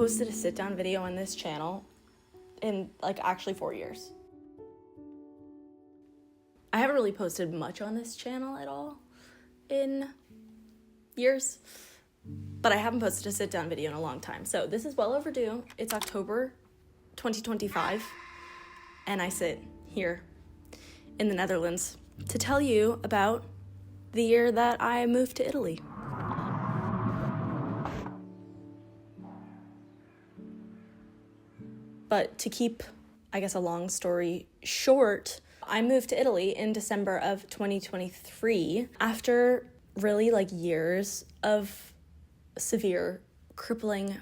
posted a sit-down video on this channel in actually 4 years. I haven't really posted much on this channel at all in years, but I haven't posted a sit-down video in a long time. So this is well overdue. It's October 2025, and I sit here in the Netherlands to tell you about the year that I moved to Italy. But to keep, I guess, a long story short, I moved to Italy in December of 2023 after really years of severe, crippling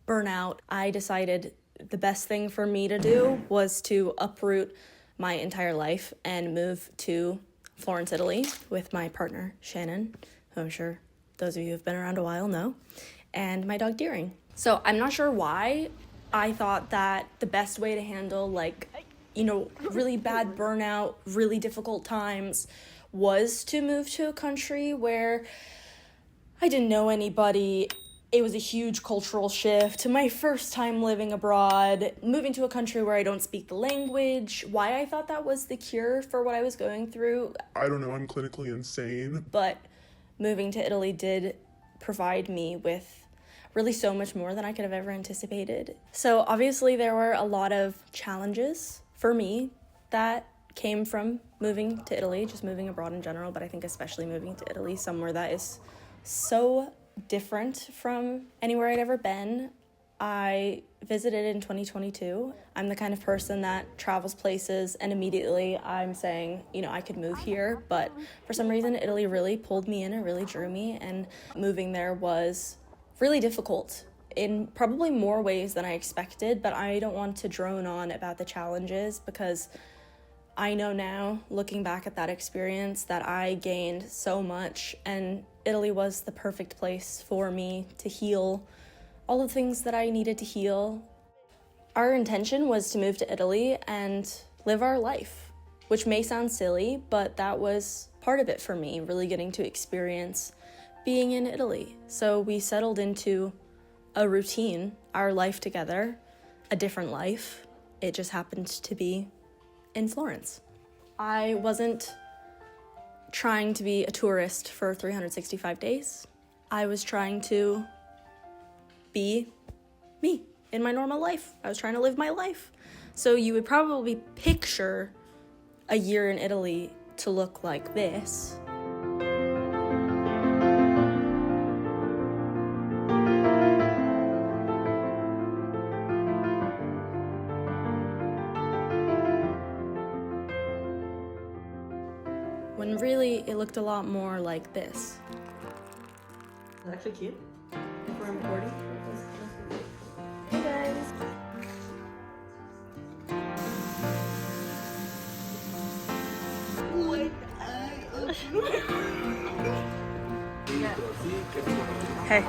burnout. I decided the best thing for me to do was to uproot my entire life and move to Florence, Italy with my partner, Shannon, who I'm sure those of you who have been around a while know, and my dog, Deering. So I'm not sure why I thought that the best way to handle really bad burnout, really difficult times was to move to a country where I didn't know anybody. It was a huge cultural shift. My first time living abroad, moving to a country where I don't speak the language. Why I thought that was the cure for what I was going through, I don't know, I'm clinically insane. but moving to Italy did provide me with really so much more than I could have ever anticipated. So obviously there were a lot of challenges for me that came from moving to Italy, just moving abroad in general, but I think especially moving to Italy, somewhere that is so different from anywhere I'd ever been. I visited in 2022. I'm the kind of person that travels places and immediately I'm saying, I could move here, but for some reason Italy really pulled me in and really drew me, and moving there was really difficult in probably more ways than I expected, but I don't want to drone on about the challenges because I know now, looking back at that experience, that I gained so much, and Italy was the perfect place for me to heal all the things that I needed to heal. Our intention was to move to Italy and live our life, which may sound silly, but that was part of it for me, really getting to experience being in Italy. So we settled into a routine, our life together, a different life. It just happened to be in Florence. I wasn't trying to be a tourist for 365 days. I was trying to be me in my normal life. I was trying to live my life. So you would probably picture a year in Italy to look like this. When really it looked a lot more like this. That's actually cute. If we're recording. Hey guys. Hey.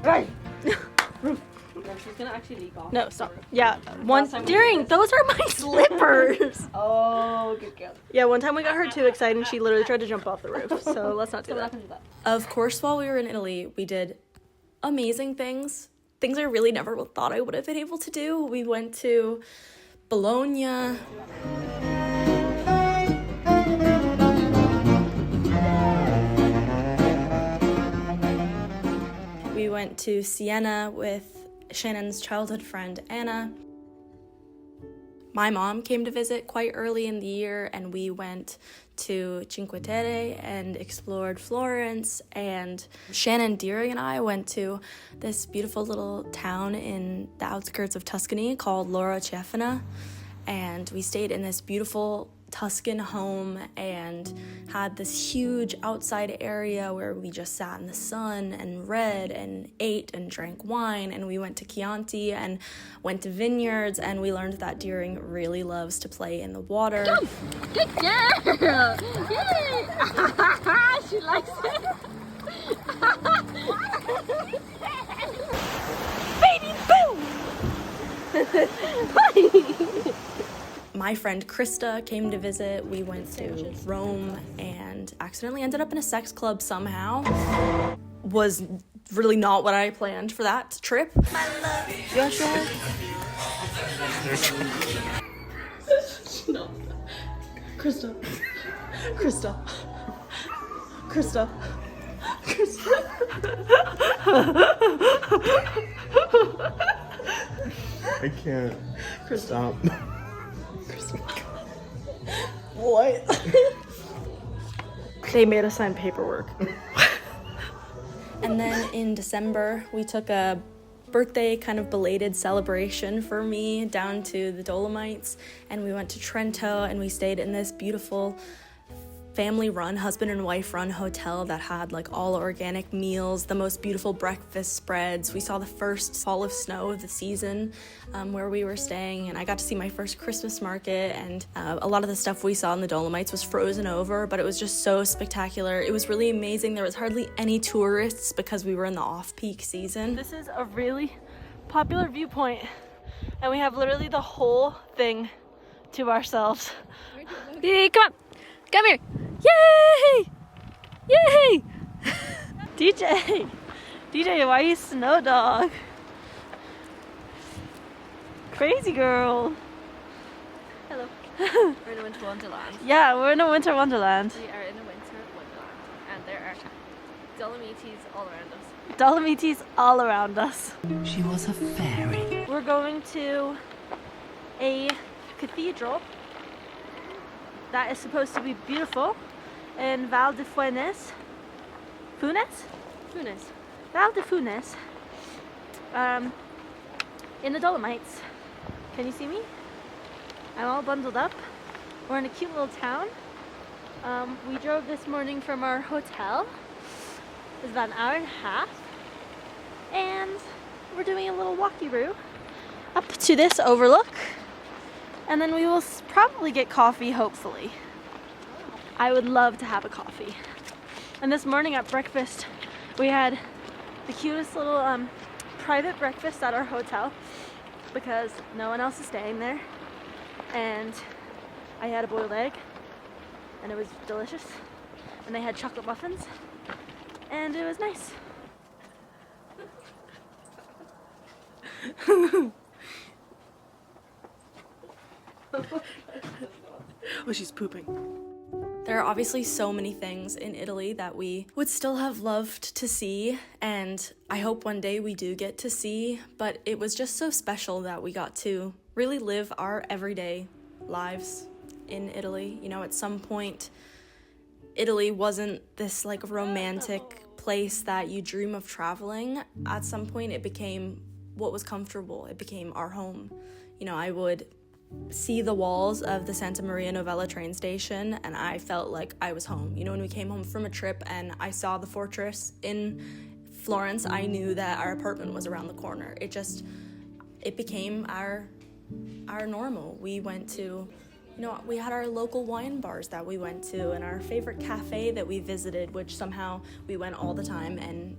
Hey! No, she's gonna actually leak off. No, stop. Yeah, Deering, those are my slippers. Oh, good girl. Yeah, one time we got her too excited and she literally tried to jump off the roof, so let's not do So we're that. not gonna do that. Of course, while we were in Italy, we did amazing things I really never thought I would have been able to do. We went to Bologna. We went to Siena with Shannon's childhood friend, Anna. My mom came to visit quite early in the year, and we went to Cinque Terre and explored Florence, and Shannon, Deering, and I went to this beautiful little town in the outskirts of Tuscany called Laura Cefana, and we stayed in this beautiful Tuscan home and had this huge outside area where we just sat in the sun and read and ate and drank wine, and we went to Chianti and went to vineyards, and we learned that deering really loves to play in the water. Good girl! Yay! She likes it. Baby boom! My friend Krista came to visit. We went to Rome and accidentally ended up in a sex club somehow. Was really not what I planned for that trip. My love. Joshua. No. Krista. Krista. Krista. Krista. I can't. Stop. What? They made us sign paperwork. And then in December, we took a birthday kind of belated celebration for me down to the Dolomites, and we went to Trento, and we stayed in this beautiful family-run, husband and wife-run hotel that had like all organic meals, the most beautiful breakfast spreads. We saw the first fall of snow of the season where we were staying, and I got to see my first Christmas market, and a lot of the stuff we saw in the Dolomites was frozen over, but it was just so spectacular. It was really amazing. There was hardly any tourists because we were in the off-peak season. This is a really popular viewpoint, and we have literally the whole thing to ourselves. Hey, come on! Come here! Yay! Yay! DJ! DJ, why are you snow dog? Crazy girl. Hello. We're in a winter wonderland. Yeah, we're in a winter wonderland. We are in a winter wonderland, and there are Dolomites all around us. Dolomites all around us. She was a fairy. We're going to a cathedral that is supposed to be beautiful in Val de Funes. Funes. Val de Funes. In the Dolomites. Can you see me? I'm all bundled up. We're in a cute little town. We drove this morning from our hotel. It was about an hour and a half. And we're doing a little walkie-roo up to this overlook. And then we will probably get coffee, hopefully. I would love to have a coffee. And this morning at breakfast, we had the cutest little private breakfast at our hotel because no one else is staying there. And I had a boiled egg, and it was delicious. And they had chocolate muffins, and it was nice. Oh, she's pooping. There are obviously so many things in Italy that we would still have loved to see, and I hope one day we do get to see, but it was just so special that we got to really live our everyday lives in Italy. You know, at some point, Italy wasn't this like romantic place that you dream of traveling. At some point, it became what was comfortable. It became our home. You know, I would see the walls of the Santa Maria Novella train station, and I felt like I was home. You know, when we came home from a trip and I saw the fortress in Florence, I knew that our apartment was around the corner. It became our normal. We went to, you know, we had our local wine bars that we went to, and our favorite cafe that we visited, which somehow we went all the time, and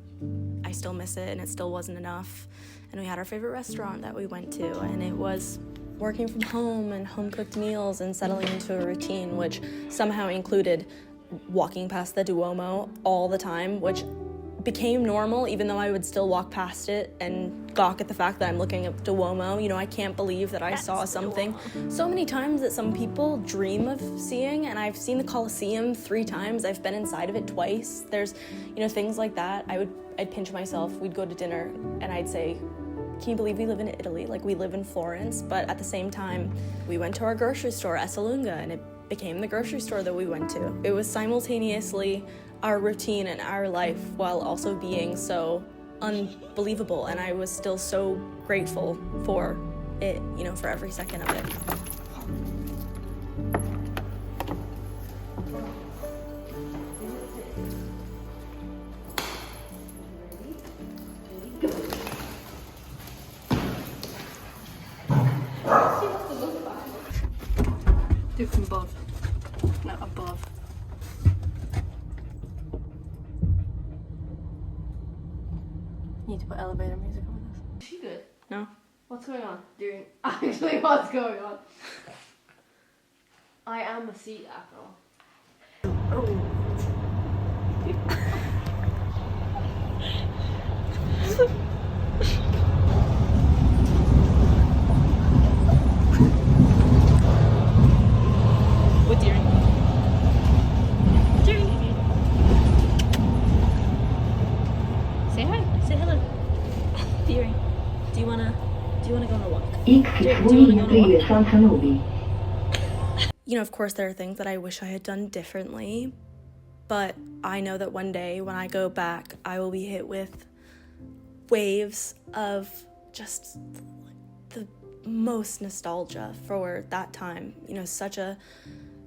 I still miss it, and it still wasn't enough. And we had our favorite restaurant that we went to, and it was working from home and home-cooked meals and settling into a routine, which somehow included walking past the Duomo all the time, which became normal, even though I would still walk past it and gawk at the fact that I'm looking at Duomo. You know, I can't believe that I saw something so many times that some people dream of seeing, and I've seen the Colosseum 3 times. I've been inside of it twice. There's, you know, things like that. I'd pinch myself. We'd go to dinner, and I'd say, can you believe we live in Italy? Like, we live in Florence, but at the same time, we went to our grocery store, Esselunga, and it became the grocery store that we went to. It was simultaneously our routine and our life while also being so unbelievable, and I was still so grateful for it, you know, for every second of it. Do from above, not above. You need to put elevator music on this. Is she good? No. What's going on? Actually, what's going on? I am a seat after all. With Deering. Deering. Say hi. Say hello. Deering. Do you wanna go on a walk? You know, of course there are things that I wish I had done differently, but I know that one day when I go back, I will be hit with waves of just the most nostalgia for that time. You know, such a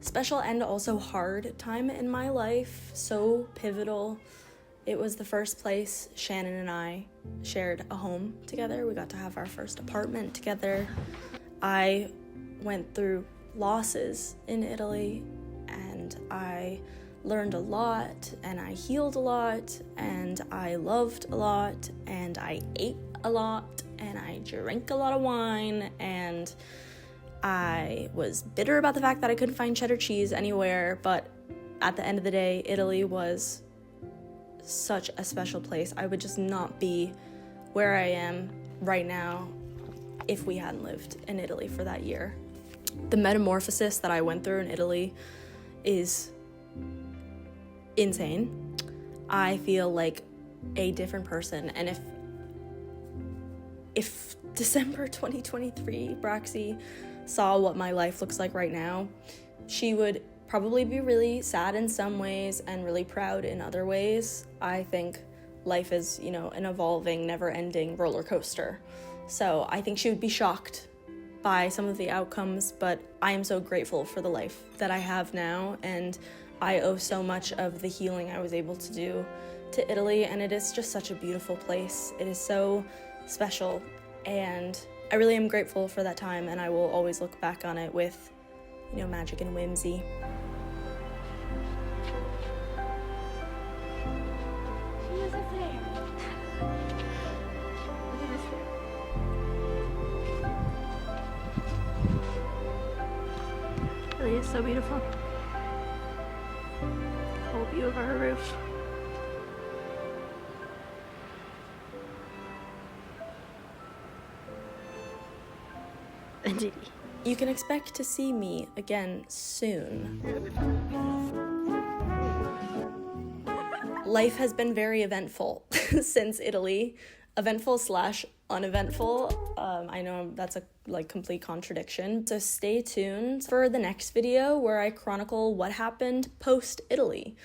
special and also hard time in my life, so pivotal. It was the first place Shannon and I shared a home together. We got to have our first apartment together. I went through losses in Italy, and I learned a lot, and I healed a lot, and I loved a lot, and I ate a lot, and I drank a lot of wine, and I was bitter about the fact that I couldn't find cheddar cheese anywhere, but at the end of the day, Italy was such a special place. I would just not be where I am right now if we hadn't lived in Italy for that year. The metamorphosis that I went through in Italy is insane. I feel like a different person, and if December 2023 Braxie saw what my life looks like right now, she would probably be really sad in some ways and really proud in other ways. I think life is, you know, an evolving, never-ending roller coaster. So I think she would be shocked by some of the outcomes, but I am so grateful for the life that I have now, and I owe so much of the healing I was able to do to Italy, and it is just such a beautiful place. It is so special, and I really am grateful for that time, and I will always look back on it with, you know, magic and whimsy. She was up there. Look at this view. Really is so beautiful. Whole view of our roof. Indeed. You can expect to see me again soon. Life has been very eventful since Italy. Eventful / uneventful. I know that's a complete contradiction. So stay tuned for the next video where I chronicle what happened post-Italy.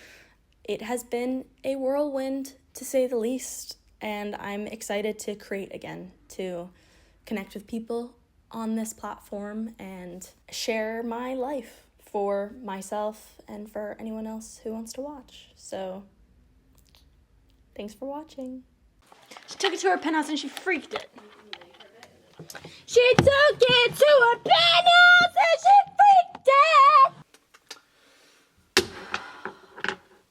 It has been a whirlwind, to say the least, and I'm excited to create again, to connect with people on this platform and share my life for myself and for anyone else who wants to watch. So, thanks for watching. She took it to her penthouse and she freaked it. She took it to her penthouse!